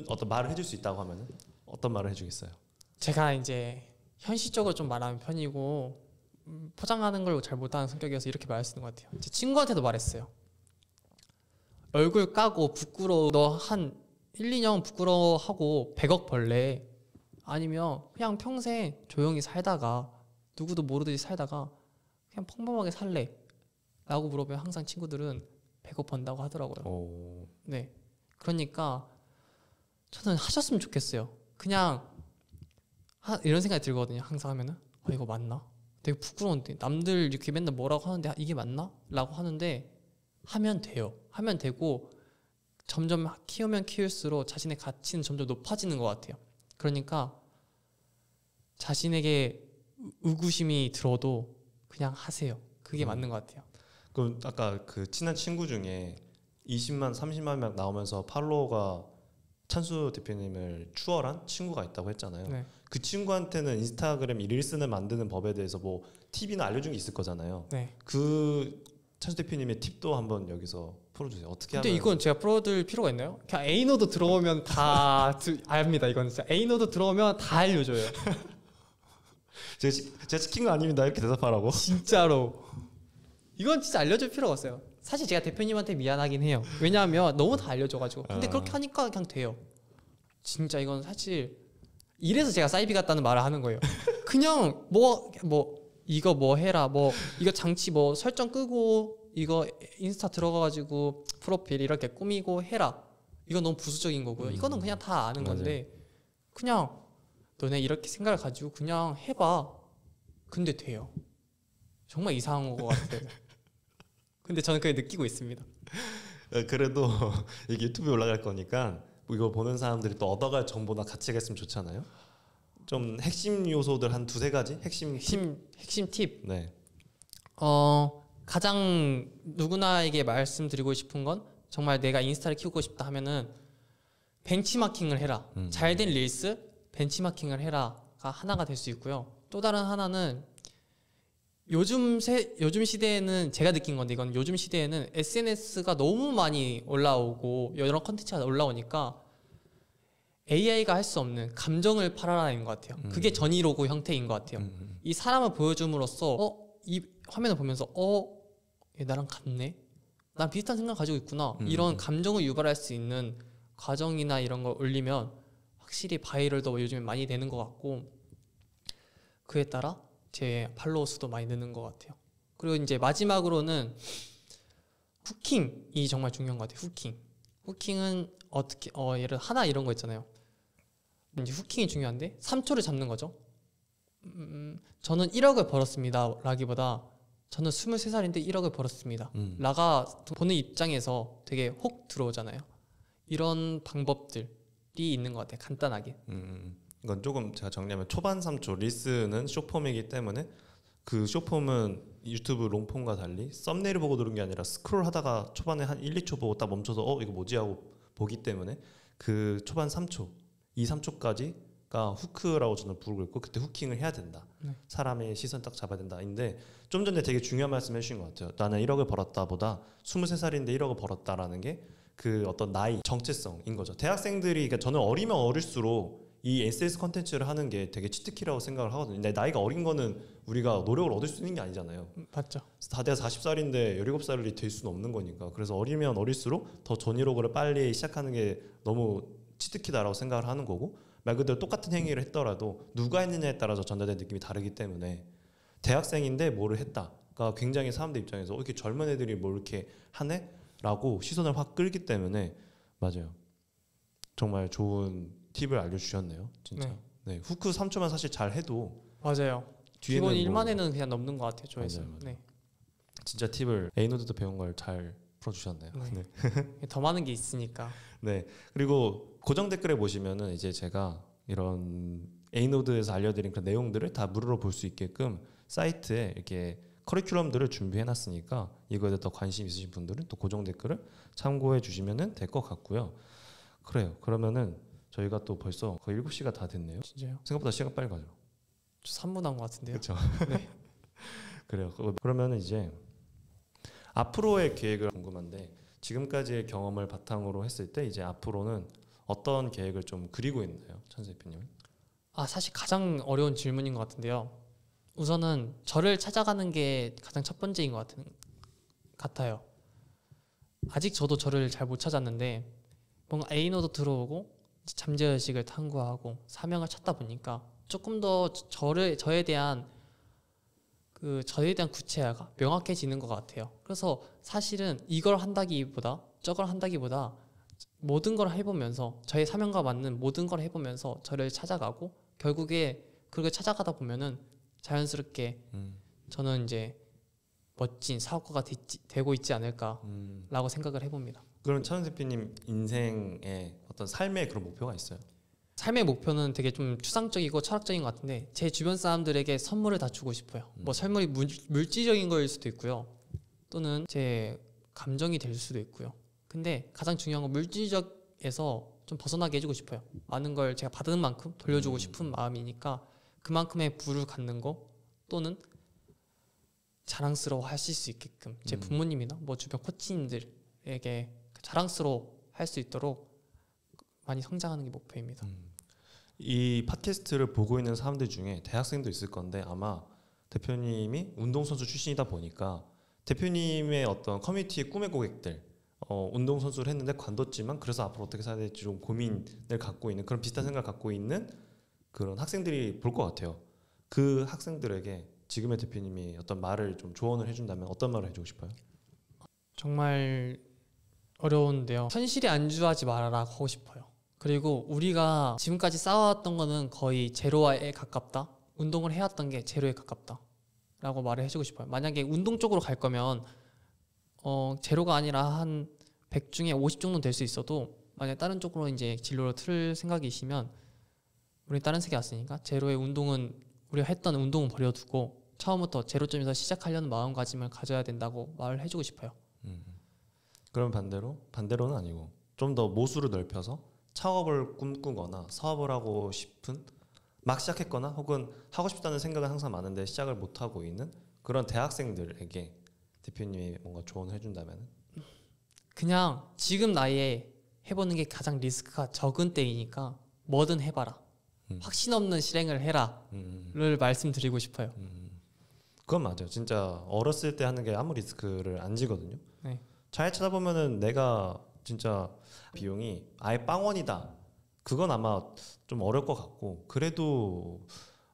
어떤 말을 해줄 수 있다고 하면은 어떤 말을 해주겠어요? 제가 이제 현실적으로 좀 말하는 편이고 포장하는 걸 잘 못하는 성격이어서 이렇게 말할 수 있는 것 같아요. 제 친구한테도 말했어요. 얼굴 까고 부끄러워 너 한 1, 2년 부끄러워하고 100억 벌래 아니면 그냥 평생 조용히 살다가 누구도 모르듯이 살다가 그냥 평범하게 살래 라고 물어보면 항상 친구들은 100억 번다고 하더라고요. 네, 그러니까 저는 하셨으면 좋겠어요. 그냥 이런 생각이 들거든요. 항상 하면은 이거 맞나? 되게 부끄러운데 남들 이렇게 맨날 뭐라고 하는데 이게 맞나? 라고 하는데 하면 돼요. 하면 되고 점점 키우면 키울수록 자신의 가치는 점점 높아지는 것 같아요. 그러니까 자신에게 의구심이 들어도 그냥 하세요. 그게 맞는 것 같아요. 그럼 아까 그 친한 친구 중에 20만, 30만 명 나오면서 팔로워가 찬수 대표님을 추월한 친구가 있다고 했잖아요. 네. 그 친구한테는 인스타그램 릴스를 만드는 법에 대해서 뭐 팁이나 알려준 게 있을 거잖아요. 네. 그 찬수 대표님의 팁도 한번 여기서 풀어주세요. 어떻게 근데 하면? 이건 제가 풀어드릴 필요가 있나요? 그냥 A노드 들어오면 다 압니다. 이건 진짜 A노드 들어오면 다 알려줘요. 제가 시킨 거 아닙니다. 이렇게 대답하라고. 진짜로. 이건 진짜 알려줄 필요가 없어요. 사실 제가 대표님한테 미안하긴 해요. 왜냐하면 너무 다 알려줘가지고. 근데 그렇게 하니까 그냥 돼요. 진짜 이건 사실 이래서 제가 사이비 같다는 말을 하는 거예요. 그냥 뭐 이거 뭐 해라, 뭐 이거 장치 뭐 설정 끄고 이거 인스타 들어가가지고 프로필 이렇게 꾸미고 해라. 이건 너무 부수적인 거고요. 이거는 그냥 다 아는 건데 그냥 너네 이렇게 생각을 가지고 그냥 해봐. 근데 돼요. 정말 이상한 것 같아요. 근데 저는 그게 느끼고 있습니다. 그래도 이게 유튜브에 올라갈 거니까 이거 보는 사람들이 또 얻어갈 정보나 가치가 있으면 좋잖아요. 좀 핵심 요소들 한 두세 가지? 핵심 팁. 네. 가장 누구나에게 말씀드리고 싶은 건 정말 내가 인스타를 키우고 싶다 하면은 벤치마킹을 해라. 잘된 릴스 벤치마킹을 해라가 하나가 될 수 있고요. 또 다른 하나는 요즘 시대에는 제가 느낀 건데 이건 요즘 시대에는 SNS가 너무 많이 올라오고 여러 컨텐츠가 올라오니까 AI가 할 수 없는 감정을 팔아라는 것 같아요. 그게 전이로고 형태인 것 같아요. 이 사람을 보여줌으로써 이 화면을 보면서 얘 나랑 같네? 난 비슷한 생각 가지고 있구나. 이런 감정을 유발할 수 있는 과정이나 이런 걸 올리면 확실히 바이럴도 요즘에 많이 되는 것 같고 그에 따라 제 팔로워 수도 많이 느는 것 같아요. 그리고 이제 마지막으로는 후킹이 정말 중요한 것 같아요. 후킹은 어떻게 예를 하나 이런 거 있잖아요. 이제 후킹이 중요한데 3초를 잡는 거죠. 저는 1억을 벌었습니다 라기보다 저는 23살인데 1억을 벌었습니다 라가 보는 입장에서 되게 혹 들어오잖아요. 이런 방법들이 있는 것 같아요. 간단하게. 이건 조금 제가 정리하면 초반 3초 릴스는 숏폼이기 때문에 그 숏폼은 유튜브 롱폼과 달리 썸네일을 보고 누른 게 아니라 스크롤하다가 초반에 한 1, 2초 보고 딱 멈춰서 이거 뭐지 하고 보기 때문에 그 초반 3초 2, 3초까지가 후크라고 저는 부르고 있고 그때 후킹을 해야 된다. 사람의 시선 딱 잡아야 된다. 근데 좀 전에 되게 중요한 말씀 해주신 것 같아요. 나는 1억을 벌었다 보다 23살인데 1억을 벌었다라는 게 그 어떤 나이 정체성인 거죠. 대학생들이 그러니까 저는 어리면 어릴수록 이 SS 컨텐츠를 하는 게 되게 치트키라고 생각을 하거든요. 근데 나이가 어린 거는 우리가 노력을 얻을 수 있는 게 아니잖아요. 맞죠. 다들 40살인데 17살이 될 수는 없는 거니까. 그래서 어리면 어릴수록 더 전이로그를 빨리 시작하는 게 너무 치트키다라고 생각을 하는 거고 말 그대로 똑같은 행위를 했더라도 누가 했느냐에 따라서 전달된 느낌이 다르기 때문에 대학생인데 뭐를 했다가 굉장히 사람들 입장에서 이렇게 젊은 애들이 뭘 이렇게 하네? 라고 시선을 확 끌기 때문에 맞아요. 정말 좋은 팁을 알려주셨네요. 진짜. 네. 네. 후크 3초만 사실 잘 해도 맞아요. 뒤에는 기본 뭐 1만에는 그냥 넘는 것 같아요. 조회수. 맞아요, 맞아요. 네. 진짜 팁을 에이노드도 배운 걸 잘 풀어주셨네요. 네. 네. 더 많은 게 있으니까. 네. 그리고 고정 댓글에 보시면은 이제 제가 이런 에이노드에서 알려드린 그런 내용들을 다 무료로 볼 수 있게끔 사이트에 이렇게 커리큘럼들을 준비해놨으니까 이거에 더 관심 있으신 분들은 또 고정 댓글을 참고해 주시면은 될 것 같고요. 그래요. 그러면은 저희가 또 벌써 거의 7시가 다 됐네요. 진짜요? 생각보다 시간 빨리 가죠. 저 3분 한 것 같은데요. 그렇죠. 네. 그래요. 그러면은 이제 앞으로의 계획을 궁금한데 지금까지의 경험을 바탕으로 했을 때 이제 앞으로는 어떤 계획을 좀 그리고 있나요, 찬수 대표님? 사실 가장 어려운 질문인 것 같은데요. 우선은 저를 찾아가는 게 가장 첫 번째인 것 같아요. 아직 저도 저를 잘 못 찾았는데 뭔가 A노도 들어오고 잠재의식을 탐구하고 사명을 찾다 보니까 조금 더 저에 대한 구체화가 명확해지는 것 같아요. 그래서 사실은 이걸 한다기보다 저걸 한다기보다 모든 걸 해보면서 저의 사명과 맞는 모든 걸 해보면서 저를 찾아가고 결국에 그걸 찾아가다 보면은 자연스럽게 저는 이제 멋진 사업가가 되고 있지 않을까라고 생각을 해봅니다. 그럼 찬수 대표님 인생의 어떤 삶의 그런 목표가 있어요? 삶의 목표는 되게 좀 추상적이고 철학적인 것 같은데 제 주변 사람들에게 선물을 다 주고 싶어요. 뭐 선물이 물질적인 거일 수도 있고요. 또는 제 감정이 될 수도 있고요. 근데 가장 중요한 건 물질적에서 좀 벗어나게 해주고 싶어요. 많은 걸 제가 받은 만큼 돌려주고 싶은 마음이니까 그만큼의 부를 갖는 거 또는 자랑스러워 하실 수 있게끔 제 부모님이나 뭐 주변 코치님들에게 자랑스러워 할 수 있도록 많이 성장하는 게 목표입니다. 이 팟캐스트를 보고 있는 사람들 중에 대학생도 있을 건데 아마 대표님이 운동선수 출신이다 보니까 대표님의 어떤 커뮤니티의 꿈의 고객들 운동선수를 했는데 관뒀지만 그래서 앞으로 어떻게 살아야 될지 좀 고민을 갖고 있는 그런 비슷한 생각을 갖고 있는 그런 학생들이 볼 것 같아요. 그 학생들에게 지금의 대표님이 어떤 말을 좀 조언을 해준다면 어떤 말을 해주고 싶어요? 정말 어려운데요. 현실에 안주하지 말아라 하고 싶어요. 그리고 우리가 지금까지 쌓아왔던 거는 거의 제로에 가깝다. 운동을 해왔던 게 제로에 가깝다 라고 말을 해주고 싶어요. 만약에 운동 쪽으로 갈 거면 제로가 아니라 한 100 중에 50 정도 될 수 있어도 만약 다른 쪽으로 이제 진로를 틀 생각이시면 우리 다른 세계 왔으니까 제로의 운동은 우리가 했던 운동은 버려두고 처음부터 제로점에서 시작하려는 마음가짐을 가져야 된다고 말을 해주고 싶어요. 그럼 반대로는 아니고 좀 더 모수를 넓혀서 창업을 꿈꾸거나 사업을 하고 싶은 막 시작했거나 혹은 하고 싶다는 생각은 항상 많은데 시작을 못 하고 있는 그런 대학생들에게 대표님이 뭔가 조언을 해준다면 그냥 지금 나이에 해보는 게 가장 리스크가 적은 때이니까 뭐든 해봐라. 확신 없는 실행을 해라를 말씀드리고 싶어요. 그건 맞아요. 진짜 어렸을 때 하는 게 아무 리스크를 안 지거든요. 네. 잘 찾아보면은 내가 진짜 비용이 아예 빵원이다. 그건 아마 좀 어려울 것 같고 그래도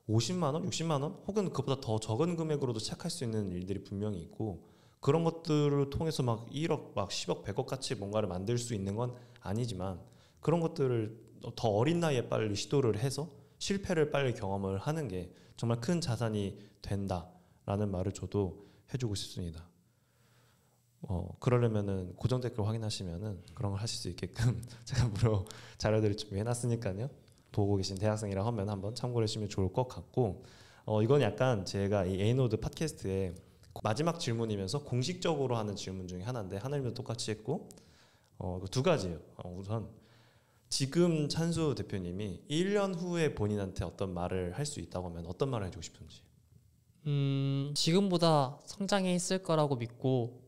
50만 원, 60만 원 혹은 그보다 더 적은 금액으로도 시작할 수 있는 일들이 분명히 있고 그런 것들을 통해서 막 1억, 막 10억, 100억 같이 뭔가를 만들 수 있는 건 아니지만 그런 것들을 더 어린 나이에 빨리 시도를 해서 실패를 빨리 경험을 하는 게 정말 큰 자산이 된다라는 말을 저도 해주고 싶습니다. 그러려면은 고정 댓글 확인하시면은 그런 걸 하실 수 있게끔 제가 무료 자료들을 준비해놨으니까요. 보고 계신 대학생이라 하면 한번 참고를 해주시면 좋을 것 같고 이건 약간 제가 이 에이노드 팟캐스트의 마지막 질문이면서 공식적으로 하는 질문 중에 하나인데 하늘이면 똑같이 했고 두 가지예요. 우선 지금 찬수 대표님이 1년 후에 본인한테 어떤 말을 할 수 있다고 하면 어떤 말을 해주고 싶은지. 지금보다 성장했을 거라고 믿고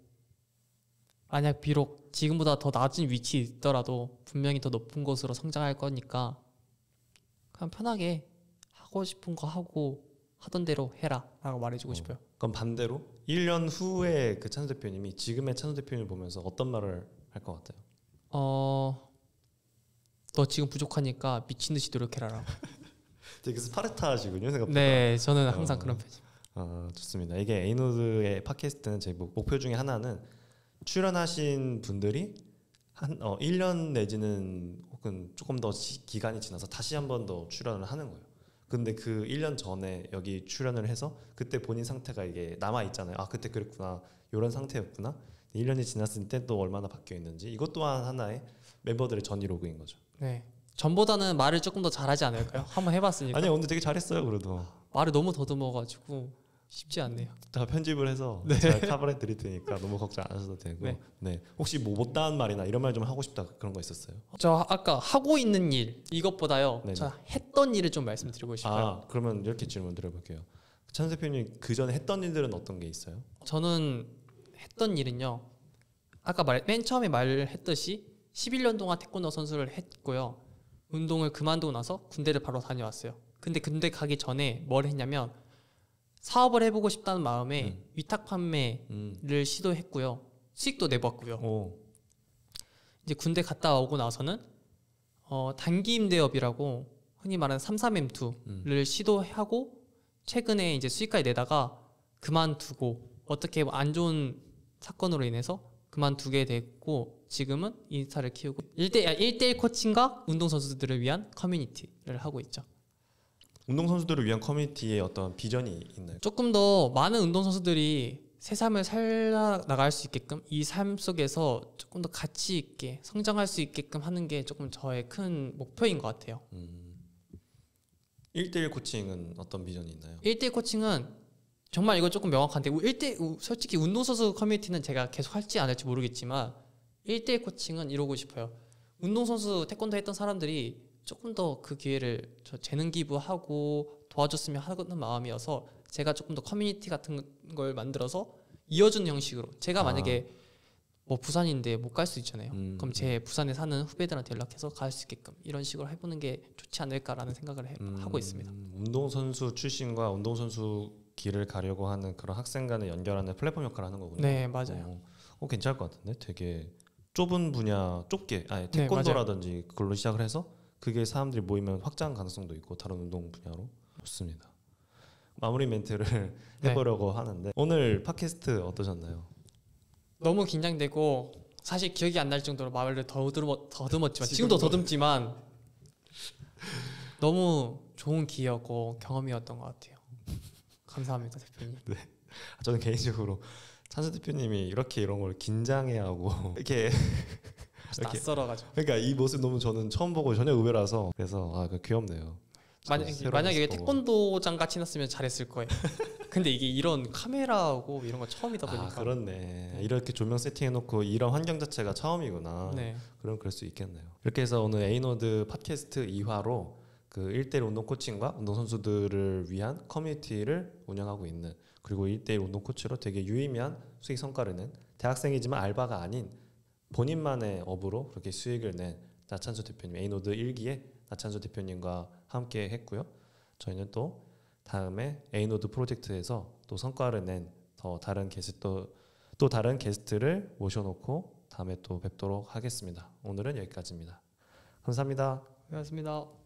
만약 비록 지금보다 더 낮은 위치에 있더라도 분명히 더 높은 곳으로 성장할 거니까 그냥 편하게 하고 싶은 거 하고 하던 대로 해라 라고 말해주고 싶어요. 그럼 반대로 1년 후에 그 찬수 대표님이 지금의 찬수 대표님을 보면서 어떤 말을 할 것 같아요? 너 지금 부족하니까 미친 듯이 노력해라. 되게 스파르타시군요 생각보다. 네, 저는 항상 그런 편입니다. 좋습니다. 이게 에이노드의 팟캐스트는 제 목표 중에 하나는 출연하신 분들이 한 1년 내지는 혹은 조금 더 기간이 지나서 다시 한 번 더 출연을 하는 거예요. 근데 그 1년 전에 여기 출연을 해서 그때 본인 상태가 이게 남아 있잖아요. 아 그때 그랬구나, 이런 상태였구나. 1년이 지났을 때 또 얼마나 바뀌어 있는지, 이것 또한 하나의 멤버들의 전이로그인 거죠. 네. 전보다는 말을 조금 더 잘하지 않을까요? 한번 해봤으니까. 아니요, 근데 되게 잘했어요. 그래도 말을 너무 더듬어가지고 쉽지 않네요. 제가 편집을 해서 네. 잘 커버해 드릴 테니까 너무 걱정 안 하셔도 되고. 네. 네. 혹시 뭐 못다한 말이나 이런 말 좀 하고 싶다 그런 거 있었어요? 저 아까 하고 있는 일 이것보다요. 네네. 저 했던 일을 좀 말씀드리고 싶어요. 아 그러면 이렇게 질문 드려볼게요. 찬 대표님 그 전에 했던 일들은 어떤 게 있어요? 저는 했던 일은요. 아까 맨 처음에 말했듯이 11년 동안 태권도 선수를 했고요. 운동을 그만두고 나서 군대를 바로 다녀왔어요. 근데 군대 가기 전에 뭘 했냐면 사업을 해보고 싶다는 마음에 위탁 판매를 시도했고요. 수익도 내봤고요. 오. 이제 군대 갔다 오고 나서는 단기 임대업이라고 흔히 말하는 33M2를 시도하고 최근에 이제 수익까지 내다가 그만두고 어떻게 안 좋은 사건으로 인해서 그만두게 됐고 지금은 인스타를 키우고 1대1 코칭과 운동선수들을 위한 커뮤니티를 하고 있죠. 운동선수들을 위한 커뮤니티에 어떤 비전이 있나요? 조금 더 많은 운동선수들이 새 삶을 살아나갈 수 있게끔 이 삶 속에서 조금 더 가치 있게 성장할 수 있게끔 하는 게 조금 저의 큰 목표인 것 같아요. 1대1 코칭은 어떤 비전이 있나요? 1대1 코칭은 정말 이거 조금 명확한데 솔직히 운동선수 커뮤니티는 제가 계속 할지 안 할지 모르겠지만 1대1 코칭은 이루고 싶어요. 운동선수 태권도 했던 사람들이 조금 더 그 기회를 저 재능 기부하고 도와줬으면 하는 마음이어서 제가 조금 더 커뮤니티 같은 걸 만들어서 이어주는 형식으로 제가 만약에 뭐 부산인데 못 갈 수 있잖아요. 그럼 제 부산에 사는 후배들한테 연락해서 갈 수 있게끔 이런 식으로 해보는 게 좋지 않을까라는 생각을 하고 있습니다. 운동선수 출신과 운동선수 길을 가려고 하는 그런 학생 간을 연결하는 플랫폼 역할을 하는 거군요. 네, 맞아요. 괜찮을 것 같은데 되게 좁은 분야 좁게 네, 태권도라든지 그걸로 시작을 해서 그게 사람들이 모이면 확장 가능성도 있고 다른 운동 분야로 좋습니다. 마무리 멘트를 해보려고 하는데 오늘 팟캐스트 어떠셨나요? 너무 긴장되고 사실 기억이 안 날 정도로 말을 더듬었지만 지금도 더듬지만 너무 좋은 기회였고 경험이었던 것 같아요. 감사합니다 대표님. 네, 저는 개인적으로 찬수 대표님이 이렇게 이런 걸 긴장해하고 이렇게 낯설어가지고. 그러니까 이 모습 너무 저는 처음 보고 전혀 의외라서 그래서 귀엽네요. 만약에 이게 태권도장 같이 났으면 잘했을 거예요. 근데 이게 이런 카메라하고 이런 거 처음이다 보니까. 그렇네. 이렇게 조명 세팅해놓고 이런 환경 자체가 처음이구나. 네. 그럼 그럴 수 있겠네요. 이렇게 해서 오늘 에이노드 팟캐스트 2화로 그 1대1 운동 코칭과 운동 선수들을 위한 커뮤니티를 운영하고 있는, 그리고 1대1 운동 코치로 되게 유의미한 수익 성과를 낸, 대학생이지만 알바가 아닌 본인만의 업으로 그렇게 수익을 낸 나찬수 대표님, 에이노드 1기에 나찬수 대표님과 함께 했고요. 저희는 또 다음에 에이노드 프로젝트에서 또 성과를 낸 더 다른 게스트를 모셔놓고 다음에 또 뵙도록 하겠습니다. 오늘은 여기까지입니다. 감사합니다. 고맙습니다.